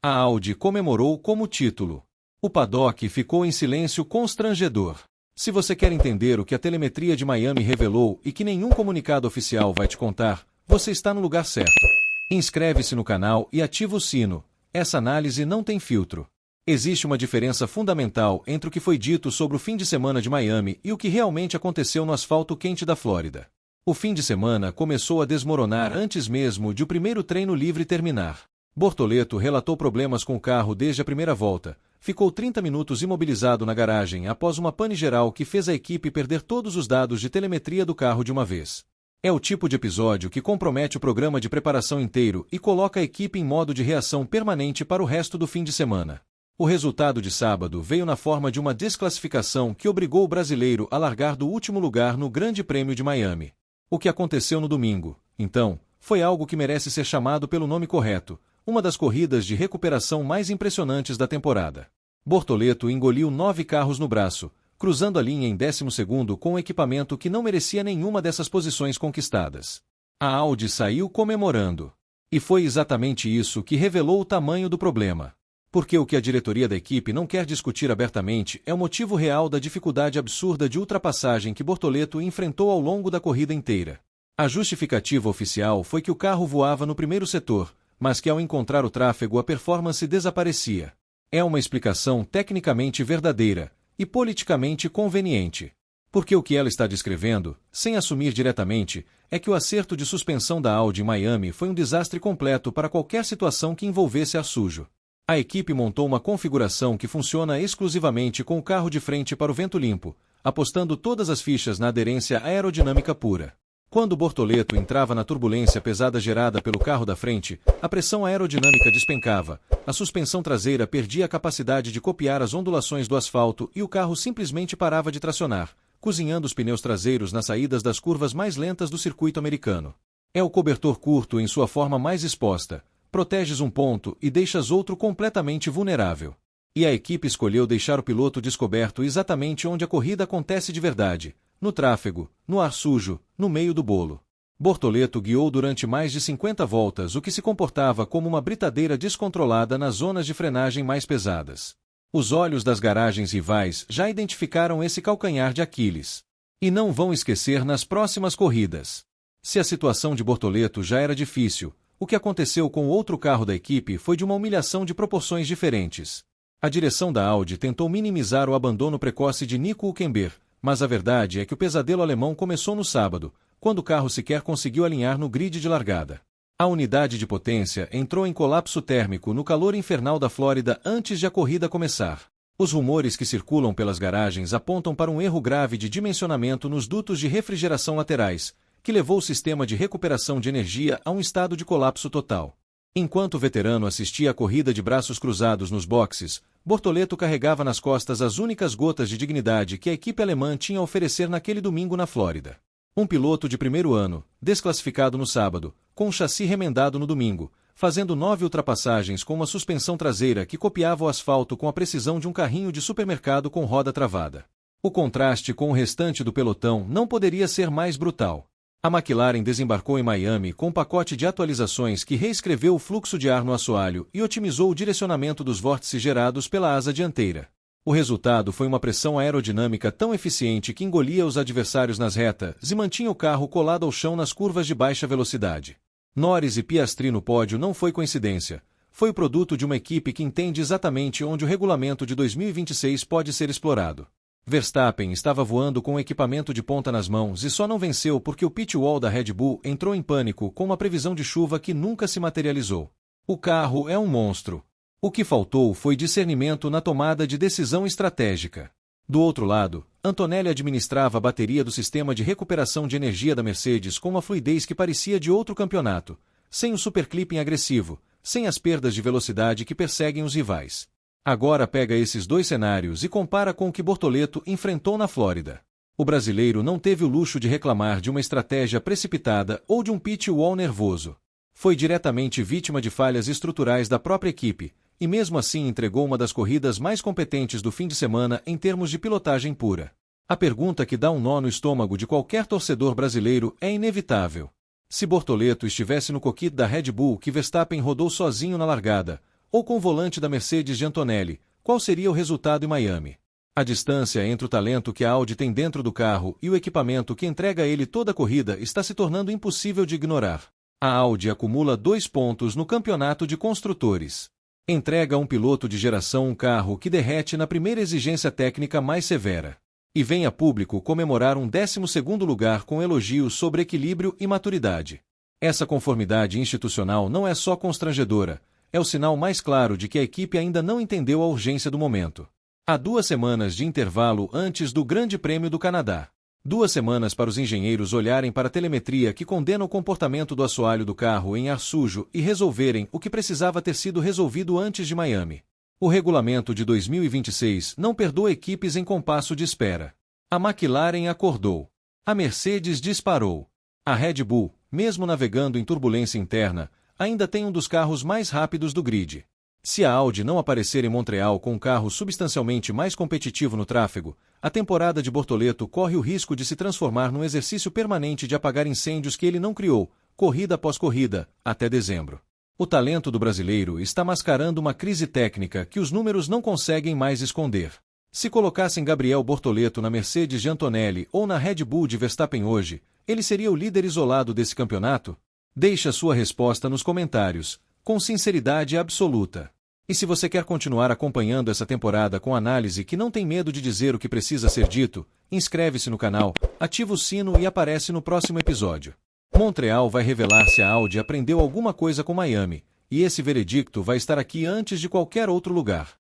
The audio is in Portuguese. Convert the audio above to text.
A Audi comemorou como título. O paddock ficou em silêncio constrangedor. Se você quer entender o que a telemetria de Miami revelou e que nenhum comunicado oficial vai te contar, você está no lugar certo. Inscreve-se no canal e ativa o sino. Essa análise não tem filtro. Existe uma diferença fundamental entre o que foi dito sobre o fim de semana de Miami e o que realmente aconteceu no asfalto quente da Flórida. O fim de semana começou a desmoronar antes mesmo de o primeiro treino livre terminar. Bortoleto relatou problemas com o carro desde a primeira volta. Ficou 30 minutos imobilizado na garagem após uma pane geral que fez a equipe perder todos os dados de telemetria do carro de uma vez. É o tipo de episódio que compromete o programa de preparação inteiro e coloca a equipe em modo de reação permanente para o resto do fim de semana. O resultado de sábado veio na forma de uma desclassificação que obrigou o brasileiro a largar do último lugar no Grande Prêmio de Miami. O que aconteceu no domingo, então, foi algo que merece ser chamado pelo nome correto, uma das corridas de recuperação mais impressionantes da temporada. Bortoleto engoliu 9 carros no braço, cruzando a linha em 12º com um equipamento que não merecia nenhuma dessas posições conquistadas. A Audi saiu comemorando. E foi exatamente isso que revelou o tamanho do problema. Porque o que a diretoria da equipe não quer discutir abertamente é o motivo real da dificuldade absurda de ultrapassagem que Bortoleto enfrentou ao longo da corrida inteira. A justificativa oficial foi que o carro voava no primeiro setor, mas que ao encontrar o tráfego a performance desaparecia. É uma explicação tecnicamente verdadeira e politicamente conveniente. Porque o que ela está descrevendo, sem assumir diretamente, é que o acerto de suspensão da Audi em Miami foi um desastre completo para qualquer situação que envolvesse ar sujo. A equipe montou uma configuração que funciona exclusivamente com o carro de frente para o vento limpo, apostando todas as fichas na aderência aerodinâmica pura. Quando Bortoleto entrava na turbulência pesada gerada pelo carro da frente, a pressão aerodinâmica despencava, a suspensão traseira perdia a capacidade de copiar as ondulações do asfalto e o carro simplesmente parava de tracionar, cozinhando os pneus traseiros nas saídas das curvas mais lentas do circuito americano. É o cobertor curto em sua forma mais exposta. Proteges um ponto e deixas outro completamente vulnerável. E a equipe escolheu deixar o piloto descoberto exatamente onde a corrida acontece de verdade, no tráfego, no ar sujo, no meio do bolo. Bortoleto guiou durante mais de 50 voltas o que se comportava como uma britadeira descontrolada nas zonas de frenagem mais pesadas. Os olhos das garagens rivais já identificaram esse calcanhar de Aquiles. E não vão esquecer nas próximas corridas. Se a situação de Bortoleto já era difícil, o que aconteceu com o outro carro da equipe foi de uma humilhação de proporções diferentes. A direção da Audi tentou minimizar o abandono precoce de Nico Hülkenberg, mas a verdade é que o pesadelo alemão começou no sábado, quando o carro sequer conseguiu alinhar no grid de largada. A unidade de potência entrou em colapso térmico no calor infernal da Flórida antes de a corrida começar. Os rumores que circulam pelas garagens apontam para um erro grave de dimensionamento nos dutos de refrigeração laterais, que levou o sistema de recuperação de energia a um estado de colapso total. Enquanto o veterano assistia à corrida de braços cruzados nos boxes, Bortoleto carregava nas costas as únicas gotas de dignidade que a equipe alemã tinha a oferecer naquele domingo na Flórida. Um piloto de primeiro ano, desclassificado no sábado, com um chassi remendado no domingo, fazendo 9 ultrapassagens com uma suspensão traseira que copiava o asfalto com a precisão de um carrinho de supermercado com roda travada. O contraste com o restante do pelotão não poderia ser mais brutal. A McLaren desembarcou em Miami com um pacote de atualizações que reescreveu o fluxo de ar no assoalho e otimizou o direcionamento dos vórtices gerados pela asa dianteira. O resultado foi uma pressão aerodinâmica tão eficiente que engolia os adversários nas retas e mantinha o carro colado ao chão nas curvas de baixa velocidade. Norris e Piastri no pódio não foi coincidência. Foi o produto de uma equipe que entende exatamente onde o regulamento de 2026 pode ser explorado. Verstappen estava voando com o equipamento de ponta nas mãos e só não venceu porque o pit wall da Red Bull entrou em pânico com uma previsão de chuva que nunca se materializou. O carro é um monstro. O que faltou foi discernimento na tomada de decisão estratégica. Do outro lado, Antonelli administrava a bateria do sistema de recuperação de energia da Mercedes com uma fluidez que parecia de outro campeonato, sem o superclipping agressivo, sem as perdas de velocidade que perseguem os rivais. Agora pega esses dois cenários e compara com o que Bortoleto enfrentou na Flórida. O brasileiro não teve o luxo de reclamar de uma estratégia precipitada ou de um pit wall nervoso. Foi diretamente vítima de falhas estruturais da própria equipe, e mesmo assim entregou uma das corridas mais competentes do fim de semana em termos de pilotagem pura. A pergunta que dá um nó no estômago de qualquer torcedor brasileiro é inevitável. Se Bortoleto estivesse no cockpit da Red Bull que Verstappen rodou sozinho na largada, ou com o volante da Mercedes de Antonelli, qual seria o resultado em Miami? A distância entre o talento que a Audi tem dentro do carro e o equipamento que entrega a ele toda a corrida está se tornando impossível de ignorar. A Audi acumula 2 pontos no campeonato de construtores. Entrega a um piloto de geração um carro que derrete na primeira exigência técnica mais severa. E vem a público comemorar um 12º lugar com elogios sobre equilíbrio e maturidade. Essa conformidade institucional não é só constrangedora, é o sinal mais claro de que a equipe ainda não entendeu a urgência do momento. Há 2 semanas de intervalo antes do Grande Prêmio do Canadá. 2 semanas para os engenheiros olharem para a telemetria que condena o comportamento do assoalho do carro em ar sujo e resolverem o que precisava ter sido resolvido antes de Miami. O regulamento de 2026 não perdoa equipes em compasso de espera. A McLaren acordou. A Mercedes disparou. A Red Bull, mesmo navegando em turbulência interna, ainda tem um dos carros mais rápidos do grid. Se a Audi não aparecer em Montreal com um carro substancialmente mais competitivo no tráfego, a temporada de Bortoleto corre o risco de se transformar num exercício permanente de apagar incêndios que ele não criou, corrida após corrida, até dezembro. O talento do brasileiro está mascarando uma crise técnica que os números não conseguem mais esconder. Se colocassem Gabriel Bortoleto na Mercedes de Antonelli ou na Red Bull de Verstappen hoje, ele seria o líder isolado desse campeonato? Deixe a sua resposta nos comentários, com sinceridade absoluta. E se você quer continuar acompanhando essa temporada com análise que não tem medo de dizer o que precisa ser dito, inscreve-se no canal, ativa o sino e aparece no próximo episódio. Montreal vai revelar se a Audi aprendeu alguma coisa com Miami, e esse veredicto vai estar aqui antes de qualquer outro lugar.